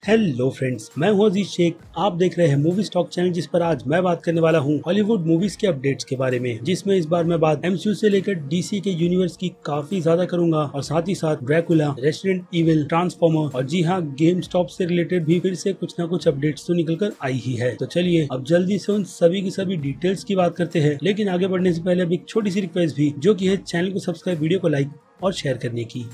Hello friends, मैं हूं अजीज शेख। आप देख रहे हैं मूवी स्टॉक चैनल, जिस पर आज मैं बात करने वाला हूं हॉलीवुड मूवीज के अपडेट्स के बारे में, जिसमें इस बार मैं बात एमसीयू से लेकर डीसी के यूनिवर्स की काफी ज्यादा करूंगा और साथ ही साथ ड्रैकुला, रेसिडेंट इविल, ट्रांसफॉर्मर और जी हाँ, गेम स्टॉप से रिलेटेड भी फिर से कुछ न कुछ अपडेट्स तो निकल कर आई ही है। तो चलिए अब जल्दी से उन सभी की सभी डिटेल्स की बात करते हैं। लेकिन आगे बढ़ने से पहले अब एक छोटी सी रिक्वेस्ट भी, जो की है चैनल को सब्सक्राइब, वीडियो को लाइक और शेयर करने की।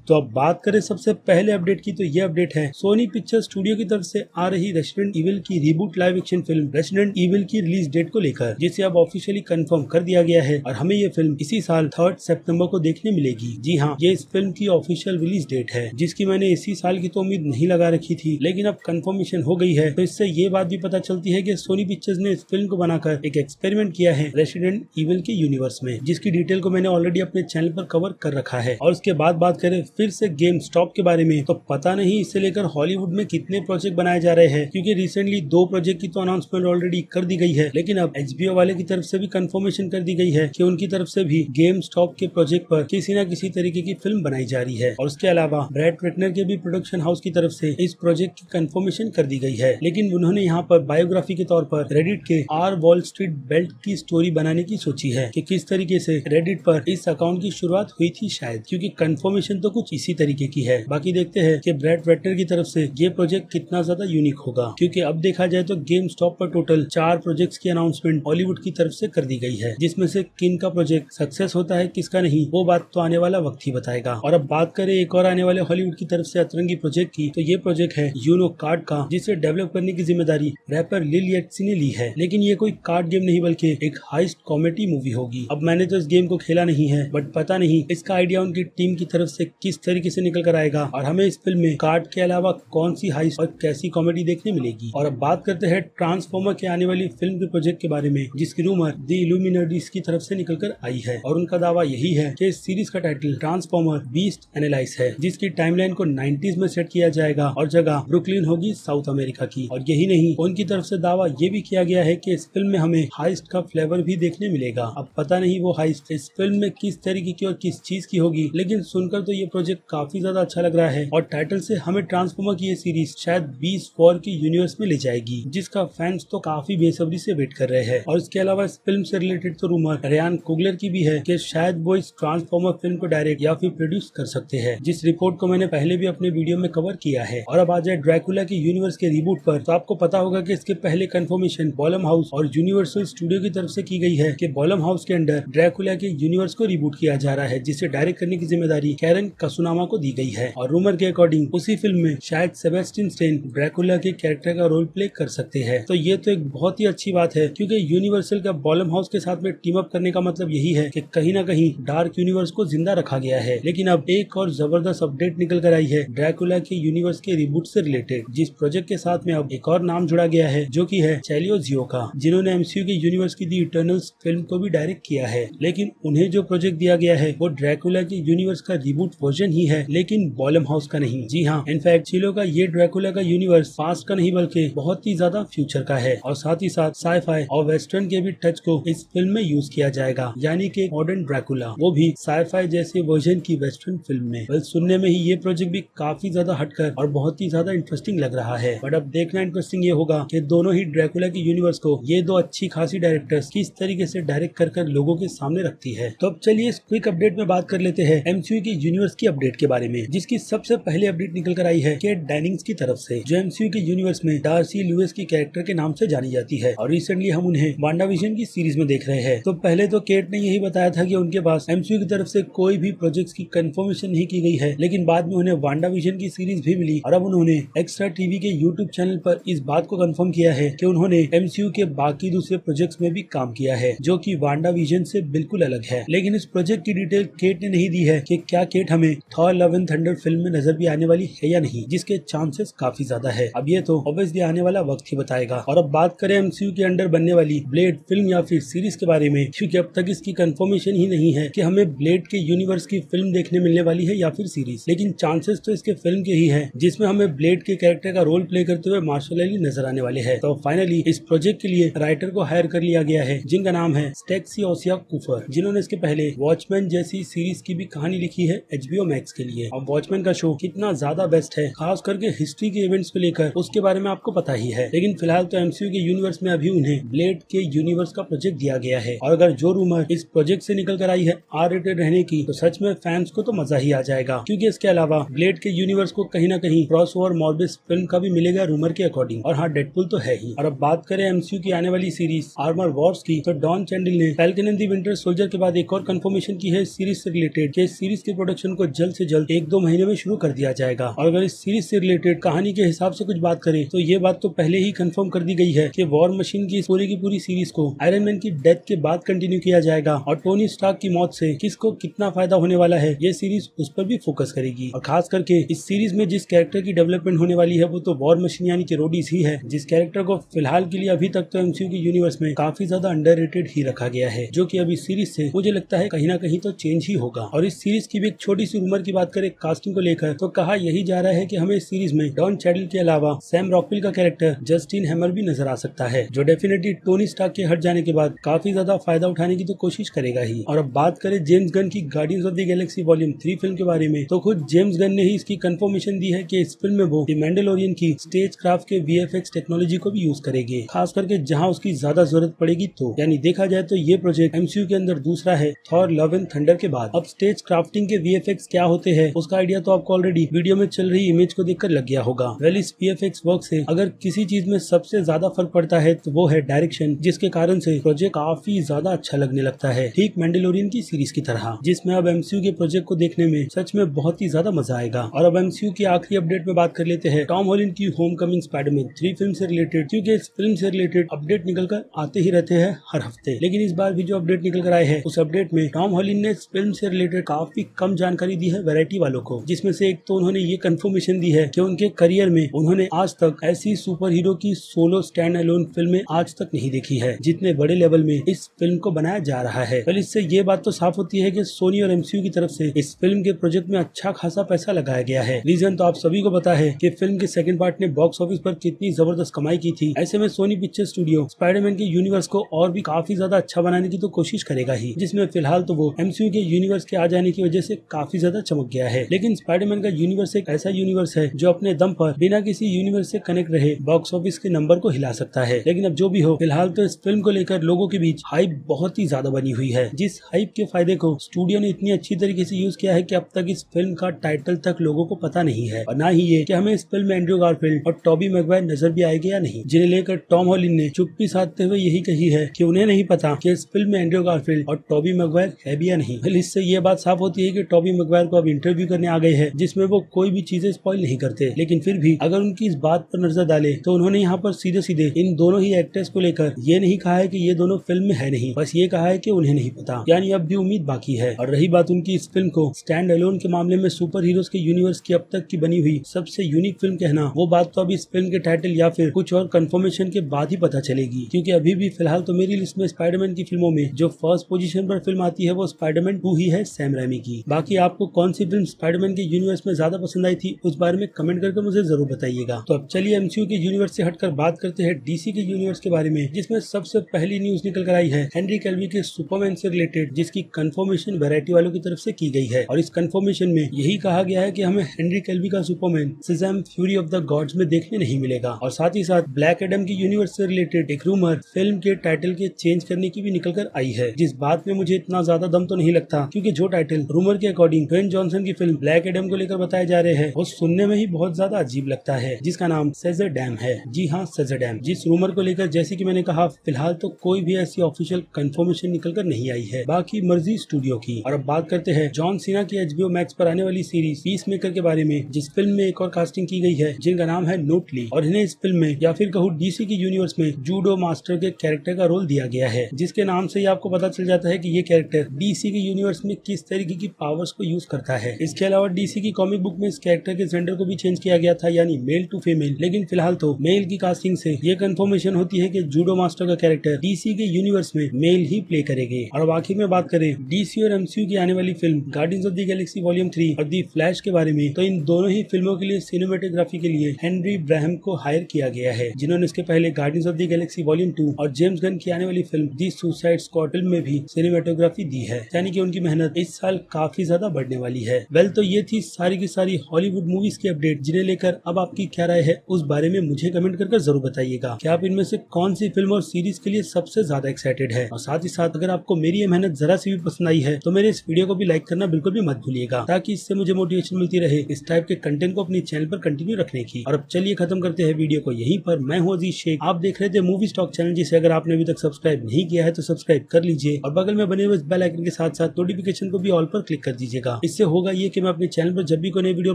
तो अब बात करें सबसे पहले अपडेट की, तो ये अपडेट है सोनी पिक्चर स्टूडियो की तरफ से आ रही रेसिडेंट इविल की reboot live action film resident evil की रिलीज डेट को लेकर, जिसे अब ऑफिशियली कंफर्म कर दिया गया है और हमें ये फिल्म इसी साल 3 सितंबर को देखने मिलेगी। जी हाँ, ये इस फिल्म की ऑफिशियल रिलीज डेट है, जिसकी मैंने इसी साल की तो उम्मीद नहीं लगा रखी थी, लेकिन अब कंफर्मेशन हो गई है। तो इससे ये बात भी पता चलती है कि सोनी पिक्चर्स ने इस फिल्म को बनाकर एक एक्सपेरिमेंट किया है रेसिडेंट इविल के यूनिवर्स में, जिसकी डिटेल को मैंने ऑलरेडी अपने चैनल पर कवर कर रखा है। और उसके बाद बात करें फिर से गेम स्टॉप के बारे में, तो पता नहीं इससे लेकर हॉलीवुड में कितने प्रोजेक्ट बनाए जा रहे हैं, क्योंकि रिसेंटली 2 प्रोजेक्ट की तो अनाउंसमेंट ऑलरेडी कर दी गई है, लेकिन अब एचबीओ वाले की तरफ से भी कंफर्मेशन कर दी गई है कि उनकी तरफ से भी गेम स्टॉप के प्रोजेक्ट पर किसी न किसी तरीके की फिल्म बनाई जा रही है। और उसके अलावा ब्रैड पिटनर के भी प्रोडक्शन हाउस की तरफ से इस प्रोजेक्ट की कंफर्मेशन कर दी गई है, लेकिन उन्होंने यहाँ पर बायोग्राफी के तौर पर रेडिट के आर वॉल स्ट्रीट बेल्ट की स्टोरी बनाने की सोची है कि किस तरीके से रेडिट पर इस अकाउंट की शुरुआत हुई थी शायद, क्योंकि कंफर्मेशन तो कुछ इसी तरीके की है। बाकी देखते हैं कि ब्रैड पिटनर की तरफ से ये प्रोजेक्ट कितना ज्यादा यूनिक होगा, क्योंकि अब देखा जाए तो गेम स्टॉप पर टोटल 4 प्रोजेक्ट्स की अनाउंसमेंट हॉलीवुड की तरफ से कर दी गई है, जिसमें से किन का प्रोजेक्ट सक्सेस होता है, किसका नहीं, वो बात तो आने वाला वक्त ही बताएगा। और अब बात करें एक और आने वाले हॉलीवुड की तरफ से अतरंगी प्रोजेक्ट की, तो ये प्रोजेक्ट है यूनो कार्ड का, जिसे डेवलप करने की जिम्मेदारी रैपर लिल येट्सी ने ली है। लेकिन ये कोई कार्ड गेम नहीं बल्कि एक हाइस्ट कॉमेडी मूवी होगी। अब मैंने तो इस गेम को खेला नहीं है, बट पता नहीं इसका आइडिया उनकी टीम की तरफ से किस तरीके से निकल कर आएगा और हमें इस फिल्म में कार्ड के अलावा कौन सी हाइस्ट और कैसी कॉमेडी देखने मिलेगी। और अब बात करते हैं ट्रांसफॉर्मर के आने वाली फिल्म के प्रोजेक्ट के बारे में, जिसकी रूमर द इल्यूमिनाटीज की तरफ से निकल कर आई है और उनका दावा यही है कि इस सीरीज का टाइटल ट्रांसफॉर्मर बीस्ट एनालाइज है, जिसकी टाइमलाइन को 90s में सेट किया जाएगा और जगह ब्रुकलिन होगी साउथ अमेरिका की। और यही नहीं, उनकी तरफ से दावा ये भी किया गया है कि इस फिल्म में हमें हाइस्ट का फ्लेवर भी देखने मिलेगा। अब पता नहीं वो हाइस्ट इस फिल्म में किस तरीके की और किस चीज की होगी, लेकिन सुनकर तो ये प्रोजेक्ट काफी ज्यादा अच्छा लग रहा है और टाइटल से हमें ट्रांसफॉर्मर की ये सीरीज शायद 20 वॉर की यूनिवर्स में ले जाएगी, जिसका फैंस तो काफी बेसब्री से वेट कर रहे हैं। और इसके अलावा इस फिल्म से रिलेटेड तो रूमर रयान कुगलर की भी है कि शायद वो इस ट्रांसफॉर्मर फिल्म को डायरेक्ट या फिर प्रोड्यूस कर सकते हैं, जिस रिपोर्ट को मैंने पहले भी अपने वीडियो में कवर किया है। और अब आ जाए ड्रैकुला की यूनिवर्स के रिबूट पर, तो आपको पता होगा कि इसके पहले कंफर्मेशन बॉलम हाउस और यूनिवर्सल स्टूडियो की तरफ से की गई है कि बॉलम हाउस के अंडर ड्रैकुला के यूनिवर्स को रिबूट किया जा रहा है, जिसे डायरेक्ट करने की जिम्मेदारी कैरन कसुनामा को दी गई है। और रूमर के अकॉर्डिंग उसी फिल्म में शायद सेबेस्टियन स्टेन ड्रैकुला के कैरेक्टर का रोल प्ले कर सकते हैं। तो ये तो एक बहुत ही अच्छी बात है, क्योंकि यूनिवर्सल का बॉलम हाउस के साथ में टीम अप करने का मतलब यही है कि कहीं ना कहीं डार्क यूनिवर्स को जिंदा रखा गया है। लेकिन अब एक और जबरदस्त अपडेट निकल कर आई है ड्रैकुला के यूनिवर्स के रिबूट से रिलेटेड, जिस प्रोजेक्ट के साथ में अब एक और नाम जुड़ा गया है, जो की है चैलियो जियो का, जिन्होंने एमसीयू के यूनिवर्स की दी इटर्नल्स फिल्म को भी डायरेक्ट किया है। लेकिन उन्हें जो प्रोजेक्ट दिया गया है वो ड्रैकुला के यूनिवर्स का रिबूट वर्जन ही है, लेकिन बॉलम हाउस का नहीं। जी हाँ, इनफैक्ट चिलो का ये ड्रैकुला का यूनिवर्स पास्ट का नहीं बल्कि बहुत ही ज्यादा फ्यूचर का है। और साथ ही साथ साईफाई और वेस्टर्न के भी टच को इस फिल्म में यूज किया जाएगा, यानी कि मॉडर्न ड्रैकुला, वो भी साईफाई जैसे वर्जन की वेस्टर्न फिल्म में। बस सुनने में ही ये प्रोजेक्ट भी काफी ज्यादा हटकर और बहुत ही ज्यादा इंटरेस्टिंग लग रहा है। बट अब देखना इंटरेस्टिंग ये होगा कि दोनों ही ड्रैकुला की यूनिवर्स को ये 2 अच्छी खासी डायरेक्टर्स किस तरीके से डायरेक्ट कर लोगों के सामने रखती है। तो अब चलिए इस क्विक अपडेट में बात कर लेते हैं एमसीयू की यूनिवर्स की अपडेट के बारे में, जिसकी सबसे पहले अपडेट निकल कर आई है केट डेनिंग्स की तरफ से, जो एमसीयू के यूनिवर्स में डार्सी लुइस की कैरेक्टर के नाम से जानी जाती है और रिसेंटली हम उन्हें वांडाविजन की सीरीज में देख रहे हैं। तो पहले तो केट ने यही बताया था कि उनके पास एमसीयू की तरफ से कोई भी प्रोजेक्ट्स की कंफर्मेशन नहीं की गई है, लेकिन बाद में उन्हें वांडाविजन की सीरीज भी मिली और अब उन्होंने एक्स्ट्रा टीवी के यूट्यूब चैनल पर इस बात को कंफर्म किया है कि उन्होंने एमसीयू के बाकी दूसरे प्रोजेक्ट्स में भी काम किया है, जो कि वांडाविजन से बिल्कुल अलग है। लेकिन इस प्रोजेक्ट की डिटेल केट ने नहीं दी है कि क्या केट हमें Thor love and thunder film में नजर भी आने वाली है या नहीं, जिसके चांसेस काफी ज्यादा है। अब ये तो ऑब्वियसली आने वाला वक्त ही बताएगा। और अब बात करें एमसीयू के अंडर बनने वाली ब्लेड फिल्म या फिर सीरीज के बारे में, क्योंकि अब तक इसकी कंफर्मेशन ही नहीं है कि हमें ब्लेड के यूनिवर्स की फिल्म देखने मिलने वाली है या फिर सीरीज, लेकिन चांसेस तो इसके फिल्म के ही है जिसमें हमें ब्लेड के कैरेक्टर का रोल प्ले करते हुए मार्शल अली नजर आने वाले हैं। तो फाइनली इस प्रोजेक्ट के लिए राइटर को हायर कर लिया गया है, जिनका नाम है स्टेक्सी ओसिया कुफर, जिन्होंने इसके पहले वॉचमैन जैसी सीरीज की भी कहानी लिखी है HBO मैक्स के लिए। अब वॉचमैन का शो कितना ज्यादा बेस्ट है, खास करके हिस्ट्री के इवेंट्स को लेकर, उसके बारे में आपको पता ही है। लेकिन फिलहाल तो एमसीयू के यूनिवर्स में अभी उन्हें ब्लेड के यूनिवर्स का प्रोजेक्ट दिया गया है, और अगर जो रूमर इस प्रोजेक्ट से निकल कर आई है R-rated रहने की, तो सच में फैंस को तो मजा ही आ जाएगा, क्योंकि इसके अलावा ब्लेड के यूनिवर्स को कहीं ना कहीं क्रॉसओवर मॉर्बिस फिल्म का भी मिलेगा रूमर के अकॉर्डिंग। और हाँ, डेडपुल तो है ही। और अब बात करें एमसीयू की आने वाली सीरीज आर्मर वॉर्स की, तो डॉन चैंडल ने falcon and the winter soldier के बाद एक और कंफर्मेशन की है सीरीज से रिलेटेड कि सीरीज के प्रोडक्शन को जल्द से जल्द 1-2 महीने में शुरू कर दिया जाएगा। और अगर इस सीरीज से रिलेटेड कहानी के हिसाब से कुछ बात करें, तो ये बात तो पहले ही कंफर्म कर दी गई है कि वॉर मशीन की पूरी सीरीज को आयरन मैन की डेथ के बाद कंटिन्यू किया जाएगा, और टोनी स्टार्क की मौत से किसको कितना फायदा होने वाला है, ये सीरीज उस पर भी फोकस करेगी। और खास करके इस सीरीज में जिस कैरेक्टर की डेवलपमेंट होने वाली है वो तो वॉर मशीन यानी कि रोडीज ही है, जिस कैरेक्टर को फिलहाल के लिए अभी तक तो एमसीयू के यूनिवर्स में काफी ज्यादा अंडररेटेड ही रखा गया है, जो कि अभी सीरीज से मुझे लगता है कहीं ना कहीं तो चेंज ही होगा। और इस सीरीज की भी एक छोटी सी रूमर की बात करें कास्टिंग को लेकर, तो कहा यही जा रहा है कि हमें इस सीरीज में डॉन चैडल के अलावा सैम रॉकविल का कैरेक्टर जस्टिन हैमर भी नजर आ सकता है, जो डेफिनेटली टोनी स्टार्क के हट जाने के बाद काफी ज्यादा फायदा उठाने की तो कोशिश करेगा ही। और अब बात करें जेम्स गन की guardians of the Galaxy volume 3 film के बारे में, तो खुद जेम्स गन ने ही इसकी कंफर्मेशन दी है कि इस फिल्म में वो द मैंडलोरियन की स्टेज क्राफ्ट के VFX टेक्नोलॉजी को भी यूज करेंगे, खास करके जहां उसकी ज्यादा जरूरत पड़ेगी। तो यानी देखा जाए तो ये प्रोजेक्ट एमसीयू के अंदर दूसरा है थॉर लव एंड थंडर के बाद। अब स्टेज क्राफ्टिंग के VFX क्या होते हैं, उसका आइडिया तो आपको ऑलरेडी वीडियो में चल रही इमेज को देखकर लग गया होगा। वेल, इस VFX वर्क से अगर किसी चीज में सबसे ज्यादा फर्क पड़ता है तो वो है डायरेक्शन, जिसके कारण से प्रोजेक्ट काफी ज्यादा अच्छा लगने लगता है, ठीक मैंडलोरियन की सीरीज की तरह, जिसमें अब एमसीयू के प्रोजेक्ट को देखने में सच में बहुत ही ज्यादा मजा आएगा। और अब एमसीयू की आखिरी अपडेट में बात कर लेते हैं टॉम हॉलैंड की होमकमिंग स्पाइडरमैन 3 फिल्म से रिलेटेड, क्योंकि इस फिल्म से रिलेटेड अपडेट निकल कर आते ही रहते हैं हर हफ्ते। लेकिन इस बार भी जो अपडेट निकल कर आए हैं, उस अपडेट में टॉम हॉलैंड ने इस फिल्म से रिलेटेड काफी कम जानकारी दी है वैरायटी वालों को, जिसमें से एक तो उन्होंने ये कंफर्मेशन दी है कि उनके करियर में उन्होंने आज तक ऐसी सुपर हीरो की सोलो स्टैंड अलोन फिल्में आज तक नहीं देखी है जितने बड़े लेवल में इस फिल्म को बनाया जा रहा है। कल इससे ये बात तो साफ होती है कि सोनी और एमसीयू की तरफ से इस फिल्म के प्रोजेक्ट में अच्छा खासा पैसा लगाया गया है। रीजन तो आप सभी को पता है कि फिल्म के सेकंड पार्ट ने बॉक्स ऑफिस पर कितनी जबरदस्त कमाई की थी। ऐसे में सोनी पिक्चर स्टूडियो स्पाइडरमैन के यूनिवर्स को और भी काफी ज्यादा अच्छा बनाने की तो कोशिश करेगा ही, जिसमें फिलहाल तो वो एमसीयू के यूनिवर्स के आ जाने की वजह से काफी ज्यादा चमक गया है। लेकिन स्पाइडरमैन का यूनिवर्स एक ऐसा यूनिवर्स है जो अपने दम पर बिना किसी यूनिवर्स से कनेक्ट रहे बॉक्स ऑफिस के नंबर को हिला सकता है। लेकिन अब जो भी हो, फिलहाल तो इस फिल्म को लेकर लोगों के बीच हाइप बहुत ही ज्यादा बनी हुई है, जिस हाइप के फायदे को स्टूडियो ने इतनी अच्छी तरीके से यूज किया है कि अब तक इस फिल्म का टाइटल तक लोगों को पता नहीं है, और ना ही ये कि हमें इस फिल्म में एंड्रयू गारफील्ड और टॉबी मैगवायर नजर भी आएंगे या नहीं, जिन्हें लेकर टॉम हॉलैंड ने चुप्पी साधते हुए यही कही है कि उन्हें नहीं पता कि इस फिल्म में एंड्रयू गारफील्ड और टॉबी मैगवायर है भी या नहीं। इससे ये बात साफ होती है कि टॉबी मैगवायर को अब इंटरव्यू करने आ गए हैं, जिसमें वो कोई भी चीजें स्पॉइल नहीं करते। लेकिन फिर भी अगर उनकी इस बात पर नजर डाले तो उन्होंने यहाँ पर सीधे सीधे इन दोनों ही एक्टर्स को लेकर ये नहीं कहा है कि ये दोनों फिल्म में है नहीं, बस ये कहा है कि उन्हें नहीं पता, यानी अब भी उम्मीद बाकी है। और रही बात उनकी इस फिल्म को स्टैंड अलोन के मामले में सुपर हीरोज के यूनिवर्स की अब तक की बनी हुई सबसे यूनिक फिल्म कहना, वो बात तो अभी इस फिल्म के टाइटल या फिर कुछ और कंफर्मेशन के बाद ही पता चलेगी, क्योंकि अभी भी फिलहाल तो मेरी लिस्ट में स्पाइडरमैन की फिल्मों में जो फर्स्ट पोजीशन पर फिल्म आती है वो स्पाइडरमैन 2 ही है, सैम रैमी की। बाकी आपको कौन सी फिल्म स्पाइडरमैन के यूनिवर्स में ज्यादा पसंद आई थी, उस बारे में कमेंट करके मुझे जरूर बताइएगा। तो अब चलिए एमसीयू के यूनिवर्स से हटकर बात करते हैं डीसी के यूनिवर्स के बारे में, जिसमें सबसे पहली न्यूज निकल कर आई है हेनरी कैविल के सुपरमैन से रिलेटेड, जिसकी कंफर्मेशन वैरायटी वालों की तरफ से की गई है। और इस कंफर्मेशन में यही कहा गया है कि हमें हेनरी कैविल का Superman Shazam fury of the gods में देखने नहीं मिलेगा। और साथ ही साथ ब्लैक एडम की यूनिवर्स से रिलेटेड एक रूमर फिल्म के टाइटल के चेंज करने की भी निकल कर आई है, जिस बात में मुझे इतना ज्यादा दम तो नहीं लगता, क्योंकि जो टाइटल रूमर के अकॉर्डिंग ड्वेन जॉनसन की फिल्म ब्लैक एडम को लेकर बताए जा रहे हैं वो सुनने में ही बहुत ज्यादा अजीब लगता है, जिसका नाम शेज़डैम है। जी हाँ, शेज़डैम। जिस रूमर को लेकर जैसे कि मैंने कहा फिलहाल तो कोई भी ऐसी ऑफिशियल कंफर्मेशन निकल कर नहीं आई है, बाकी मर्जी स्टूडियो की। और अब बात करते हैं जॉन सीना की HBO मैक्स पर आने वाली सीरीज पीसमेकर के बारे में, जिस फिल्म में एक और कास्टिंग की गई है जिनका नाम है नोट ली, और इन्हें इस फिल्म में या फिर कहूँ डीसी के यूनिवर्स में जूडो मास्टर के कैरेक्टर का रोल दिया गया है, जिसके नाम से ही आपको पता चल जाता है कि ये कैरेक्टर डीसी के यूनिवर्स में किस तरीके की पावर्स को यूज करता है। इसके अलावा डीसी की कॉमिक बुक में इस कैरेक्टर के जेंडर को भी चेंज किया गया था, यानी मेल टू फीमेल, लेकिन फिलहाल तो मेल की कास्टिंग से ये कंफर्मेशन होती है कि जूडो मास्टर का कैरेक्टर डीसी के यूनिवर्स में मेल ही प्ले करेंगे। और अब आखिर में बात करें डीसी और एमसीयू की आने वाली film guardians of the Galaxy volume 3 और दी फ्लैश के बारे में, तो इन दोनों ही फिल्मों के लिए सिनेमेटोग्राफी के लिए हेनरी ब्राहम को हायर किया गया है, जिन्होंने इसके पहले guardians of the Galaxy volume 2 और जेम्स गन की आने वाली फिल्म दी सुसाइड स्क्वाड फिल्म में भी सिनेमेटोग्राफी दी है, यानी कि उनकी मेहनत इस साल काफी ज्यादा बढ़ने वाली है। वेल, तो ये थी सारी की सारी हॉलीवुड मूवीज की अपडेट, जिन्हें लेकर अब आपकी क्या राय है उस बारे में मुझे कमेंट करके जरूर बताइएगा कि आप इनमें से कौन सी फिल्म और सीरीज के लिए सबसे ज्यादा एक्साइटेड है। और साथ ही साथ अगर आपको मेरी ये मेहनत जरा सी भी पसंद आई है तो मेरे इस वीडियो को भी लाइक करना बिल्कुल भी मत भूलिएगा, ताकि इससे मुझे मोटिवेशन मिलती रहे इस टाइप के कंटेंट को अपने चैनल पर कंटिन्यू रखने की। और अब चलिए खत्म करते हैं वीडियो को यहीं पर। मैं हूं अजीज शेख, आप देख रहे थे मूवी स्टॉक चैनल, जिसे अगर आपने अभी तक सब्सक्राइब नहीं किया है तो सब्सक्राइब कर लीजिए और बगल में बने हुए बेल आइकन के साथ साथ नोटिफिकेशन को भी ऑल पर क्लिक कर दीजिएगा। इससे होगा ये कि मैं अपने चैनल पर जब भी कोई नई वीडियो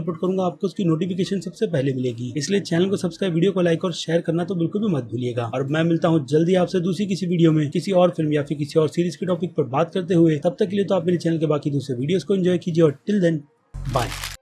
अपलोड करूंगा आपको उसकी नोटिफिकेशन सबसे पहले मिलेगी। इसलिए चैनल को सब्सक्राइब, वीडियो को लाइक और शेयर करना तो बिल्कुल भी मत भूलिएगा। और मैं मिलता हूँ जल्दी आपसे दूसरी किसी वीडियो में किसी और फिल्म या फिर किसी और सीरीज के टॉपिक पर बात करते हुए। तब तक के लिए तो आप मेरे चैनल के बाकी दूसरे वीडियोस को एंजॉय कीजिए और टिल देन बाय।